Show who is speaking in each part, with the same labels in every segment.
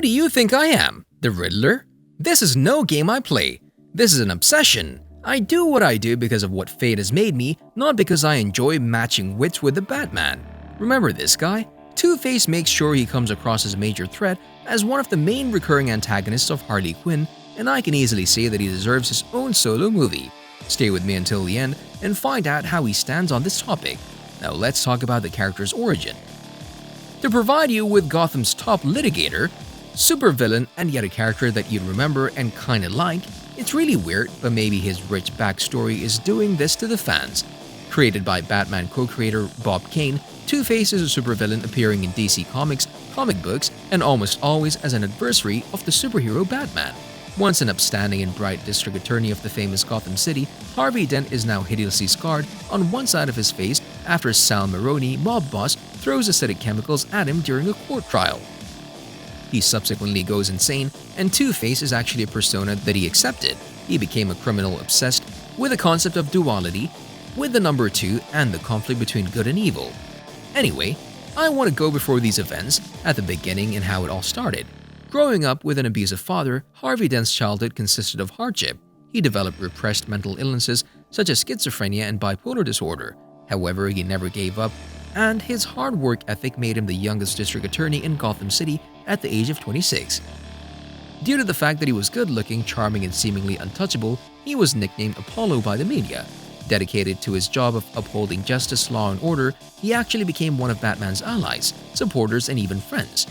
Speaker 1: do you think I am? The Riddler? This is no game I play. This is an obsession. I do what I do because of what fate has made me, not because I enjoy matching wits with the Batman. Remember this guy? Two-Face makes sure he comes across as a major threat as one of the main recurring antagonists of Harley Quinn, and I can easily say that he deserves his own solo movie. Stay with me until the end and find out how he stands on this topic. Now let's talk about the character's origin. To provide you with Gotham's top litigator, supervillain, and yet a character that you'd remember and kinda like, it's really weird, but maybe his rich backstory is doing this to the fans. Created by Batman co-creator Bob Kane, Two-Face is a supervillain appearing in DC Comics, comic books, and almost always as an adversary of the superhero Batman. Once an upstanding and bright district attorney of the famous Gotham City, Harvey Dent is now hideously scarred on one side of his face after Sal Maroni, mob boss, throws acidic chemicals at him during a court trial. He subsequently goes insane, and Two-Face is actually a persona that he accepted. He became a criminal obsessed with the concept of duality, with the number 2 and the conflict between good and evil. Anyway, I want to go before these events, at the beginning and how it all started. Growing up with an abusive father, Harvey Dent's childhood consisted of hardship. He developed repressed mental illnesses such as schizophrenia and bipolar disorder. However, he never gave up, and his hard work ethic made him the youngest district attorney in Gotham City at the age of 26. Due to the fact that he was good-looking, charming, and seemingly untouchable, he was nicknamed Apollo by the media. Dedicated to his job of upholding justice, law, and order, he actually became one of Batman's allies, supporters, and even friends.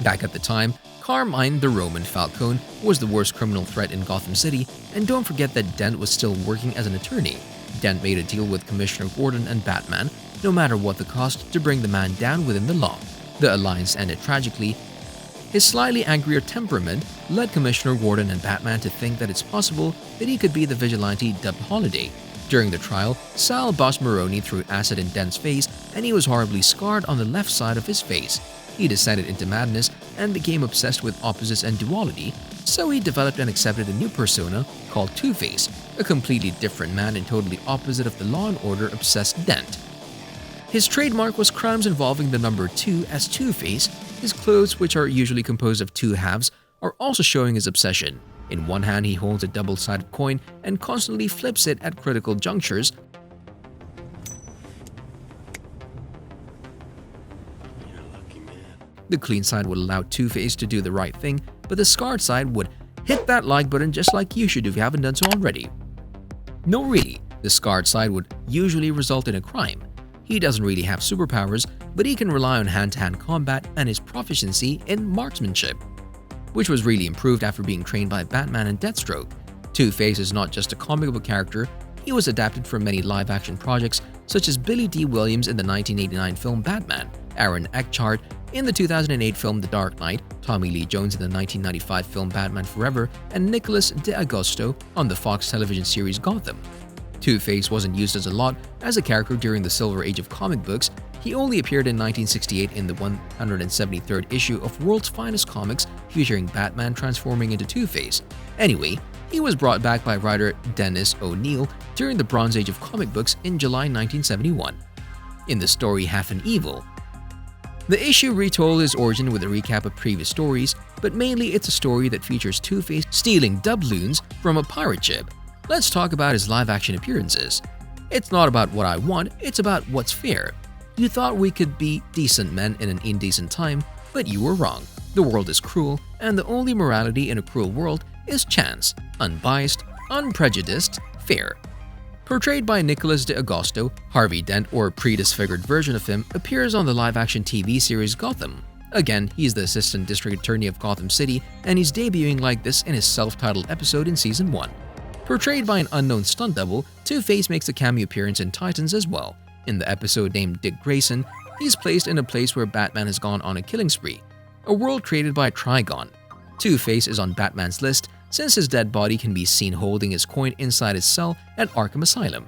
Speaker 1: Back at the time, Carmine the Roman Falcone was the worst criminal threat in Gotham City, and don't forget that Dent was still working as an attorney. Dent made a deal with Commissioner Gordon and Batman, no matter what the cost, to bring the man down within the law. The alliance ended tragically. His slightly angrier temperament led Commissioner Gordon and Batman to think that it's possible that he could be the vigilante dubbed Holiday. During the trial, Sal Maroni threw acid in Dent's face, and he was horribly scarred on the left side of his face. He descended into madness and became obsessed with opposites and duality, so he developed and accepted a new persona called Two-Face, a completely different man and totally opposite of the law and order obsessed Dent. His trademark was crimes involving the number 2 as Two-Face. His clothes, which are usually composed of 2 halves, are also showing his obsession. In one hand, he holds a double-sided coin and constantly flips it at critical junctures. The clean side would allow Two-Face to do the right thing, but the scarred side would hit that like button just like you should if you haven't done so already. No, really, the scarred side would usually result in a crime. He doesn't really have superpowers, but he can rely on hand-to-hand combat and his proficiency in marksmanship, which was really improved after being trained by Batman and Deathstroke. Two-Face is not just a comic book character, he was adapted from many live-action projects such as Billy D. Williams in the 1989 film Batman, Aaron Eckhart in the 2008 film The Dark Knight, Tommy Lee Jones in the 1995 film Batman Forever, and Nicholas D'Agosto on the Fox television series Gotham. Two-Face wasn't used as a lot as a character during the Silver Age of comic books. He only appeared in 1968 in the 173rd issue of World's Finest Comics featuring Batman transforming into Two-Face. Anyway, he was brought back by writer Dennis O'Neil during the Bronze Age of comic books in July 1971. In the story Half an Evil, the issue retold his origin with a recap of previous stories, but mainly it's a story that features Two-Face stealing doubloons from a pirate ship. Let's talk about his live-action appearances. It's not about what I want, it's about what's fair. You thought we could be decent men in an indecent time, but you were wrong. The world is cruel, and the only morality in a cruel world is chance, unbiased, unprejudiced, fair. Portrayed by Nicholas D'Agosto, Harvey Dent, or a pre-disfigured version of him, appears on the live-action TV series Gotham. Again, he's the assistant district attorney of Gotham City, and he's debuting like this in his self-titled episode in Season 1. Portrayed by an unknown stunt double, Two-Face makes a cameo appearance in Titans as well. In the episode named Dick Grayson, he's placed in a place where Batman has gone on a killing spree, a world created by Trigon. Two-Face is on Batman's list since his dead body can be seen holding his coin inside his cell at Arkham Asylum.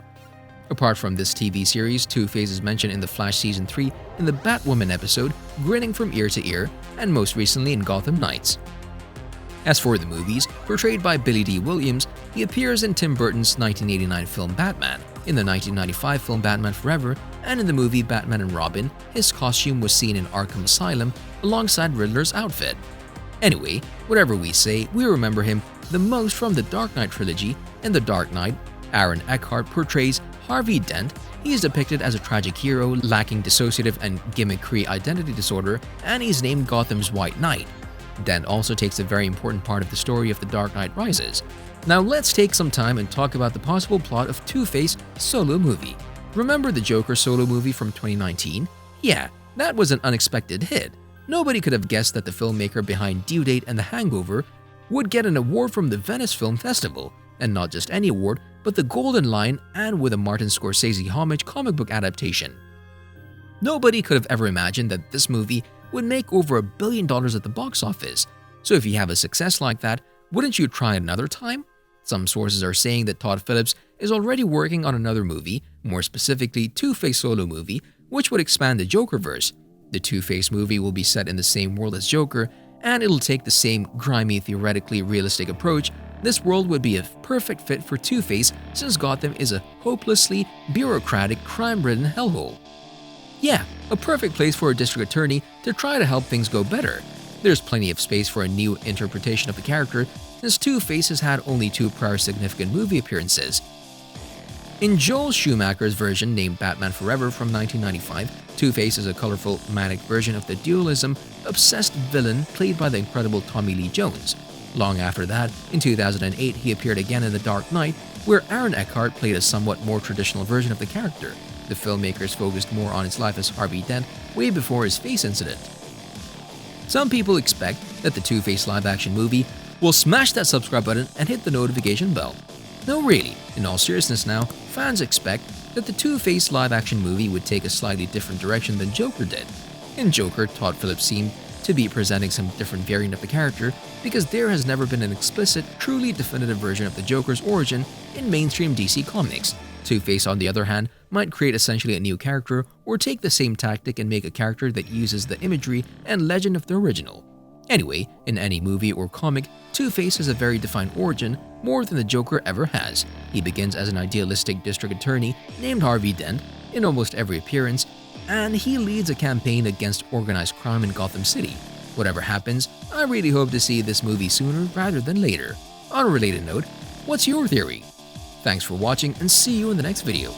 Speaker 1: Apart from this TV series, Two-Face is mentioned in The Flash Season 3 in the Batwoman episode Grinning from Ear to Ear, and most recently in Gotham Knights. As for the movies, portrayed by Billy D. Williams, he appears in Tim Burton's 1989 film Batman, in the 1995 film Batman Forever, and in the movie Batman and Robin. His costume was seen in Arkham Asylum alongside Riddler's outfit. Anyway, whatever we say, we remember him the most from the Dark Knight trilogy. In The Dark Knight, Aaron Eckhart portrays Harvey Dent. He is depicted as a tragic hero lacking dissociative and gimmickry identity disorder, and he's named Gotham's White Knight. Dent also takes a very important part of the story of The Dark Knight Rises. Now let's take some time and talk about the possible plot of Two-Face solo movie. Remember the Joker solo movie from 2019? Yeah, that was an unexpected hit. Nobody could have guessed that the filmmaker behind Due Date and The Hangover would get an award from the Venice Film Festival, and not just any award, but the Golden Lion, and with a Martin Scorsese homage comic book adaptation. Nobody could have ever imagined that this movie would make over $1 billion at the box office. So if you have a success like that, wouldn't you try another time? Some sources are saying that Todd Phillips is already working on another movie, more specifically Two-Face solo movie, which would expand the Jokerverse. The Two-Face movie will be set in the same world as Joker, and it'll take the same grimy, theoretically realistic approach. This world would be a perfect fit for Two-Face since Gotham is a hopelessly bureaucratic, crime-ridden hellhole. Yeah, a perfect place for a district attorney to try to help things go better. There's plenty of space for a new interpretation of the character since Two-Face has had only 2 prior significant movie appearances. In Joel Schumacher's version named Batman Forever from 1995, Two-Face is a colorful, manic version of the dualism, obsessed villain played by the incredible Tommy Lee Jones. Long after that, in 2008, he appeared again in The Dark Knight, where Aaron Eckhart played a somewhat more traditional version of the character. The filmmakers focused more on his life as Harvey Dent way before his face incident. Some people expect that the Two-Face live-action movie will smash that subscribe button and hit the notification bell. No, really, in all seriousness now, fans expect that the Two-Face live-action movie would take a slightly different direction than Joker did. In Joker, Todd Phillips seemed to be presenting some different variant of the character because there has never been an explicit, truly definitive version of the Joker's origin in mainstream DC comics. Two-Face, on the other hand, might create essentially a new character or take the same tactic and make a character that uses the imagery and legend of the original. Anyway, in any movie or comic, Two-Face has a very defined origin, more than the Joker ever has. He begins as an idealistic district attorney named Harvey Dent in almost every appearance, and he leads a campaign against organized crime in Gotham City. Whatever happens, I really hope to see this movie sooner rather than later. On a related note, what's your theory? Thanks for watching and see you in the next video.